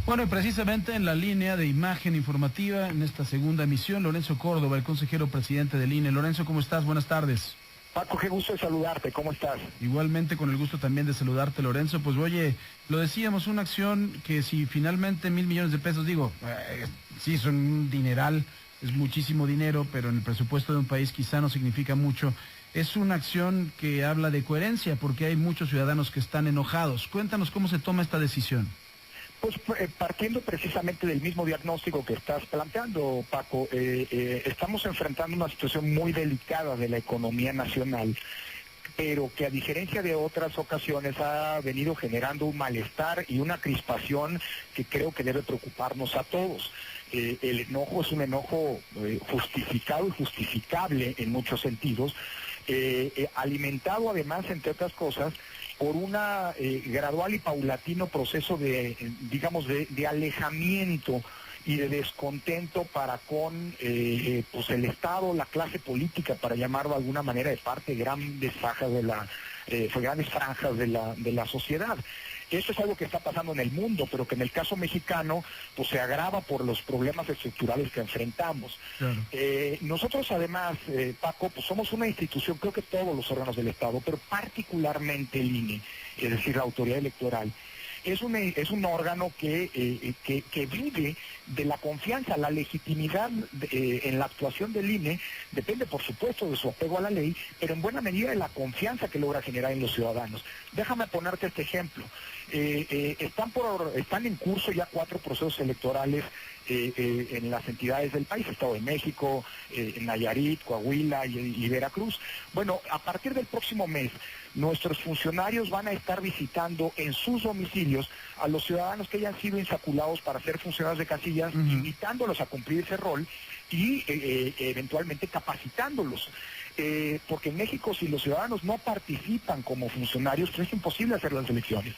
Bueno, y precisamente en la línea de imagen informativa, en esta segunda emisión, Lorenzo Córdoba, el consejero presidente del INE. Lorenzo, ¿cómo estás? Buenas tardes. Paco, qué gusto de saludarte, ¿cómo estás? Igualmente, con el gusto también de saludarte, Lorenzo. Pues oye, lo decíamos, una acción que si finalmente 1,000 millones de pesos, sí, son un dineral, es muchísimo dinero, pero en el presupuesto de un país quizá no significa mucho. Es una acción que habla de coherencia, porque hay muchos ciudadanos que están enojados. Cuéntanos cómo se toma esta decisión. Pues partiendo precisamente del mismo diagnóstico que estás planteando, Paco, estamos enfrentando una situación muy delicada de la economía nacional, pero que a diferencia de otras ocasiones ha venido generando un malestar y una crispación que creo que debe preocuparnos a todos. El enojo es un enojo justificado y justificable en muchos sentidos, alimentado además, entre otras cosas, por una gradual y paulatino proceso de alejamiento y de descontento para con pues el Estado, la clase política, para llamarlo de alguna manera, de parte de grandes franjas de la sociedad. Esto es algo que está pasando en el mundo, pero que en el caso mexicano pues se agrava por los problemas estructurales que enfrentamos. Claro. Nosotros además, Paco, pues somos una institución, creo que todos los órganos del Estado, pero particularmente el INE, es decir, la autoridad electoral, es un órgano que vive de la confianza. La legitimidad en la actuación del INE depende, por supuesto, de su apego a la ley, pero en buena medida de la confianza que logra generar en los ciudadanos. Déjame ponerte este ejemplo. Están en curso ya 4 procesos electorales en las entidades del país, Estado de México, Nayarit, Coahuila y Veracruz. Bueno, a partir del próximo mes, nuestros funcionarios van a estar visitando en sus domicilios a los ciudadanos que hayan sido insaculados para ser funcionarios de casillas, invitándolos a cumplir ese rol y eventualmente capacitándolos. Porque en México, si los ciudadanos no participan como funcionarios, pues es imposible hacer las elecciones.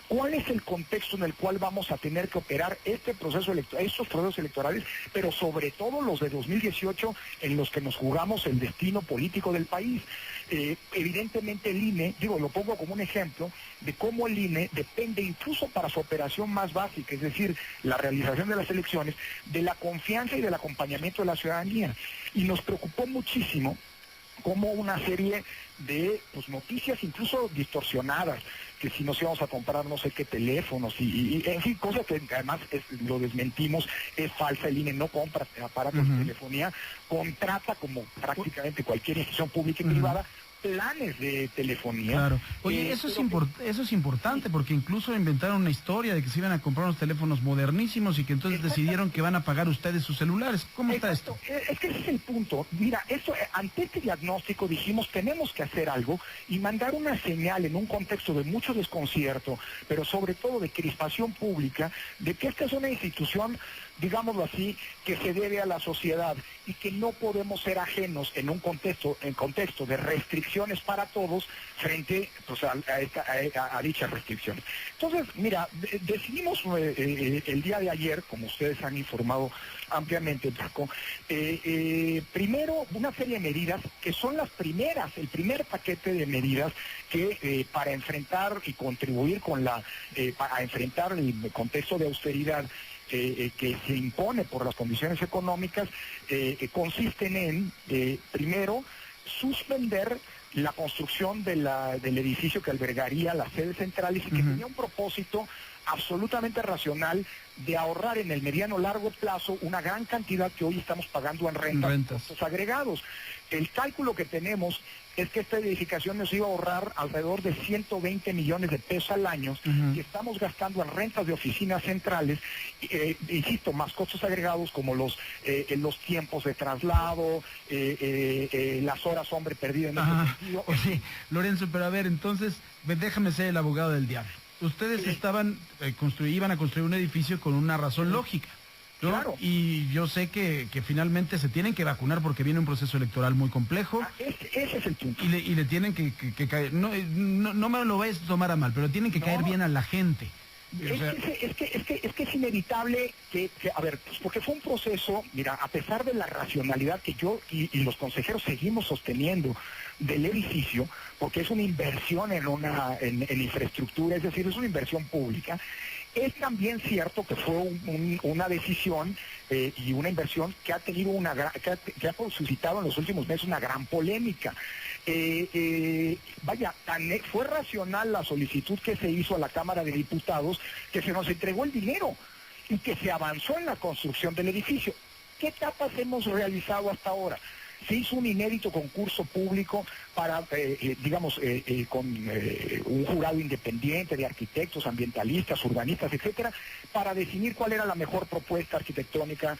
¿Cuál es el contexto en el cual vamos a tener que operar estos procesos electorales, pero sobre todo los de 2018, en los que nos jugamos el destino político del país? Evidentemente el INE, lo pongo como un ejemplo de cómo el INE depende incluso para su operación más básica, es decir, la realización de las elecciones, de la confianza y del acompañamiento de la ciudadanía. Y nos preocupó muchísimo como una serie de noticias incluso distorsionadas, que si nos íbamos a comprar no sé qué teléfonos y en fin, cosas que además lo desmentimos, es falsa. El INE no compra aparatos de telefonía, contrata, como prácticamente cualquier institución pública y privada, planes de telefonía. Claro. Oye, eso es importante, porque incluso inventaron una historia de que se iban a comprar unos teléfonos modernísimos y que entonces decidieron que van a pagar ustedes sus celulares. ¿Cómo está esto? Es que ese es el punto. Mira, ante este diagnóstico dijimos, tenemos que hacer algo y mandar una señal en un contexto de mucho desconcierto, pero sobre todo de crispación pública, de que esta es una institución, digámoslo así, que se debe a la sociedad y que no podemos ser ajenos en contexto de restricciones para todos frente a dichas restricciones. Entonces, mira, decidimos el día de ayer, como ustedes han informado ampliamente, Paco, primero una serie de medidas que son el primer paquete de medidas que para enfrentar y contribuir para enfrentar el contexto de austeridad que se impone por las condiciones económicas, consisten en, primero, suspender la construcción del edificio que albergaría las sedes centrales y que tenía un propósito absolutamente racional de ahorrar en el mediano largo plazo una gran cantidad que hoy estamos pagando en rentas. Costos agregados. El cálculo que tenemos es que esta edificación nos iba a ahorrar alrededor de 120 millones de pesos al año, que estamos gastando en rentas de oficinas centrales, insisto, más costos agregados como los tiempos de traslado, las horas hombre perdido en ese sentido. Oye, Lorenzo, pero a ver, entonces, déjame ser el abogado del diablo. Ustedes iban a construir un edificio con una razón lógica, ¿no? Claro. Y yo sé que finalmente se tienen que vacunar porque viene un proceso electoral muy complejo. Ese es el punto. Y le tienen que caer, no me lo vayas a tomar a mal, pero tienen que caer bien a la gente. Es que es inevitable a ver, pues porque fue un proceso, mira, a pesar de la racionalidad que yo y los consejeros seguimos sosteniendo del edificio, porque es una inversión en infraestructura, es decir, es una inversión pública. Es también cierto que fue una decisión y una inversión que ha tenido que ha suscitado en los últimos meses una gran polémica. Fue racional la solicitud que se hizo a la Cámara de Diputados, que se nos entregó el dinero y que se avanzó en la construcción del edificio. ¿Qué etapas hemos realizado hasta ahora? Se hizo un inédito concurso público para, con un jurado independiente de arquitectos, ambientalistas, urbanistas, etcétera, para definir cuál era la mejor propuesta arquitectónica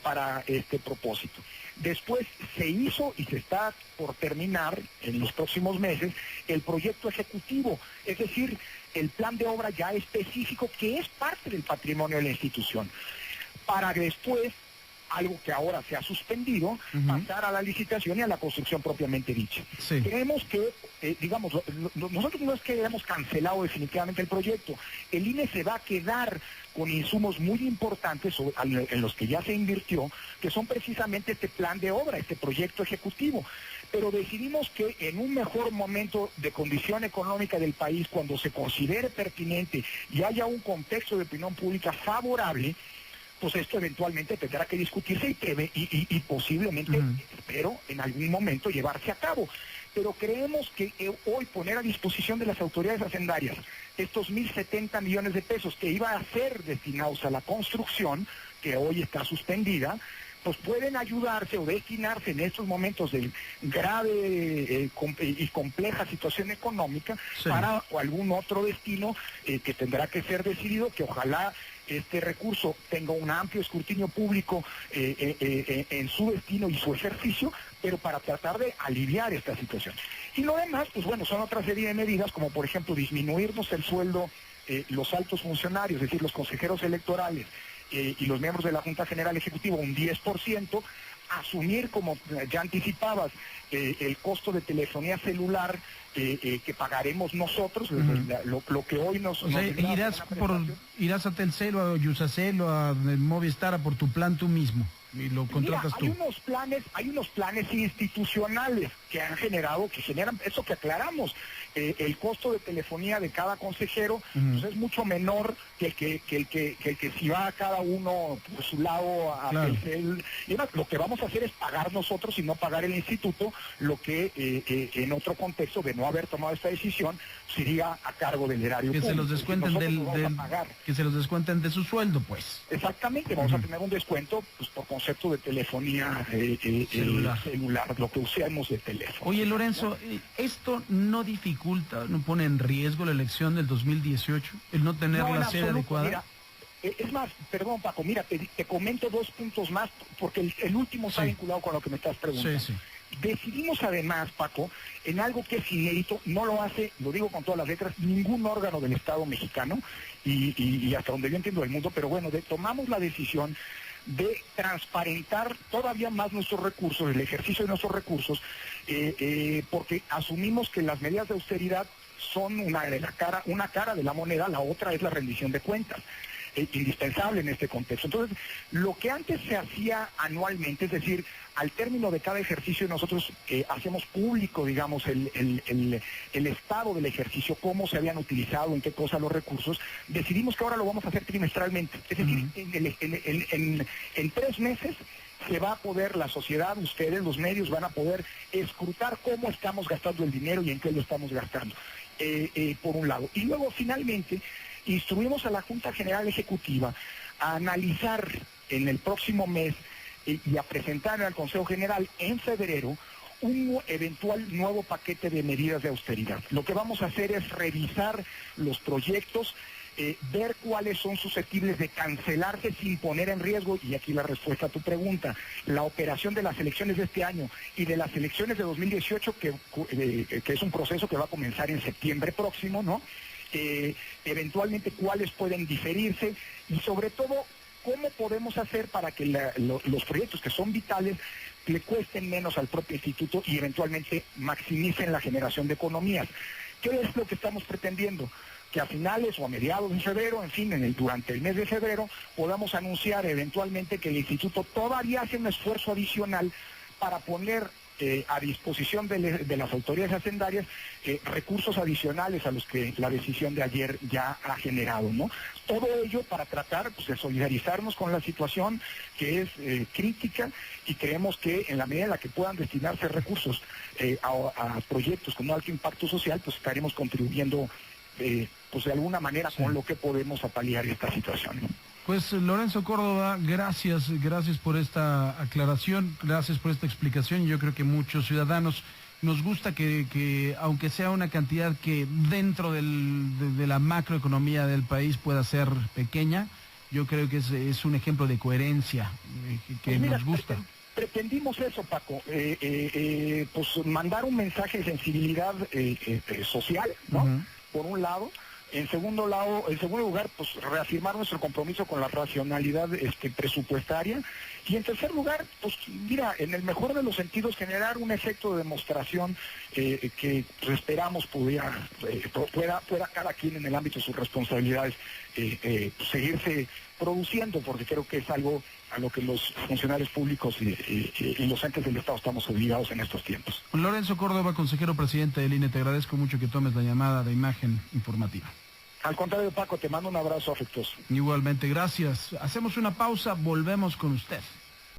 para este propósito. Después se hizo y se está por terminar en los próximos meses el proyecto ejecutivo, es decir, el plan de obra ya específico que es parte del patrimonio de la institución, para después, algo que ahora se ha suspendido, pasar a la licitación y a la construcción propiamente dicha. Sí. Creemos que, nosotros no es que hayamos cancelado definitivamente el proyecto, el INE se va a quedar con insumos muy importantes en los que ya se invirtió, que son precisamente este plan de obra, este proyecto ejecutivo. Pero decidimos que en un mejor momento de condición económica del país, cuando se considere pertinente y haya un contexto de opinión pública favorable, pues esto eventualmente tendrá que discutirse y posiblemente, espero, en algún momento llevarse a cabo. Pero creemos que hoy poner a disposición de las autoridades hacendarias estos 1.070 millones de pesos que iba a ser destinados a la construcción, que hoy está suspendida, pues pueden ayudarse o destinarse en estos momentos de grave y compleja situación económica para algún otro destino que tendrá que ser decidido, que ojalá este recurso tenga un amplio escrutinio público en su destino y su ejercicio, pero para tratar de aliviar esta situación. Y lo demás, pues bueno, son otra serie de medidas, como por ejemplo disminuirnos el sueldo, los altos funcionarios, es decir, los consejeros electorales y los miembros de la Junta General Ejecutiva, un 10%, asumir, como ya anticipabas, el costo de telefonía celular que pagaremos nosotros, lo que hoy nos... O sea, irás a Telcel o a Yusacel o a Movistar a por tu plan tú mismo y lo contratas tú. Hay unos planes institucionales que generan eso que aclaramos. El costo de telefonía de cada consejero pues es mucho menor que el que si va a cada uno por su lado a Telcel. Y además, lo que vamos a hacer es pagar nosotros y no pagar el instituto, lo que en otro contexto de no haber tomado esta decisión sería a cargo del erario público. Se los descuenten que se los descuenten de su sueldo, pues. Exactamente, vamos a tener un descuento pues, por concepto de telefonía celular, lo que usemos de teléfono. Oye, Lorenzo, ¿esto no dificulta, no pone en riesgo la elección del 2018, el no tener la sede adecuada? Mira, es más, perdón Paco, mira, te comento 2 puntos más, porque el último está vinculado con lo que me estás preguntando. Sí. Decidimos además, Paco, en algo que es inédito, no lo hace, lo digo con todas las letras, ningún órgano del Estado mexicano, y hasta donde yo entiendo del mundo, pero bueno, tomamos la decisión de transparentar todavía más nuestros recursos, el ejercicio de nuestros recursos, porque asumimos que las medidas de austeridad son una cara de la moneda, la otra es la rendición de cuentas. Indispensable en este contexto. Entonces, lo que antes se hacía anualmente, es decir, al término de cada ejercicio nosotros hacemos público, digamos, el estado del ejercicio, cómo se habían utilizado, en qué cosa los recursos, decidimos que ahora lo vamos a hacer trimestralmente. Es decir, en 3 meses se va a poder, la sociedad, ustedes, los medios, van a poder escrutar cómo estamos gastando el dinero y en qué lo estamos gastando, por un lado. Y luego, finalmente, instruimos a la Junta General Ejecutiva a analizar en el próximo mes y a presentar al Consejo General en febrero un eventual nuevo paquete de medidas de austeridad. Lo que vamos a hacer es revisar los proyectos, ver cuáles son susceptibles de cancelarse sin poner en riesgo, y aquí la respuesta a tu pregunta, la operación de las elecciones de este año y de las elecciones de 2018, que es un proceso que va a comenzar en septiembre próximo, ¿no? Eventualmente cuáles pueden diferirse y sobre todo cómo podemos hacer para que los proyectos que son vitales le cuesten menos al propio instituto y eventualmente maximicen la generación de economías. ¿Qué es lo que estamos pretendiendo? que a finales o a mediados de febrero, en fin, durante el mes de febrero, podamos anunciar eventualmente que el instituto todavía hace un esfuerzo adicional para poner a disposición de las autoridades hacendarias recursos adicionales a los que la decisión de ayer ya ha generado, ¿no? Todo ello para tratar, pues, de solidarizarnos con la situación que es crítica, y creemos que en la medida en la que puedan destinarse recursos a proyectos con alto impacto social, pues estaremos contribuyendo pues de alguna manera con lo que podemos a paliar esta situación, ¿no? Pues Lorenzo Córdoba, gracias por esta aclaración, gracias por esta explicación. Yo creo que muchos ciudadanos nos gusta que aunque sea una cantidad que dentro de la macroeconomía del país pueda ser pequeña, yo creo que es un ejemplo de coherencia que pues mira, nos gusta. Pretendimos eso, Paco, pues mandar un mensaje de sensibilidad social, ¿no? Uh-huh. Por un lado. En segundo lugar, pues reafirmar nuestro compromiso con la racionalidad presupuestaria. Y en tercer lugar, pues mira, en el mejor de los sentidos, generar un efecto de demostración que pues, esperamos pueda cada quien en el ámbito de sus responsabilidades pues, seguirse produciendo, porque creo que es algo a lo que los funcionarios públicos y los entes del Estado estamos obligados en estos tiempos. Lorenzo Córdoba, consejero presidente del INE, te agradezco mucho que tomes la llamada de Imagen Informativa. Al contrario, Paco, te mando un abrazo afectuoso. Igualmente, gracias. Hacemos una pausa, volvemos con usted.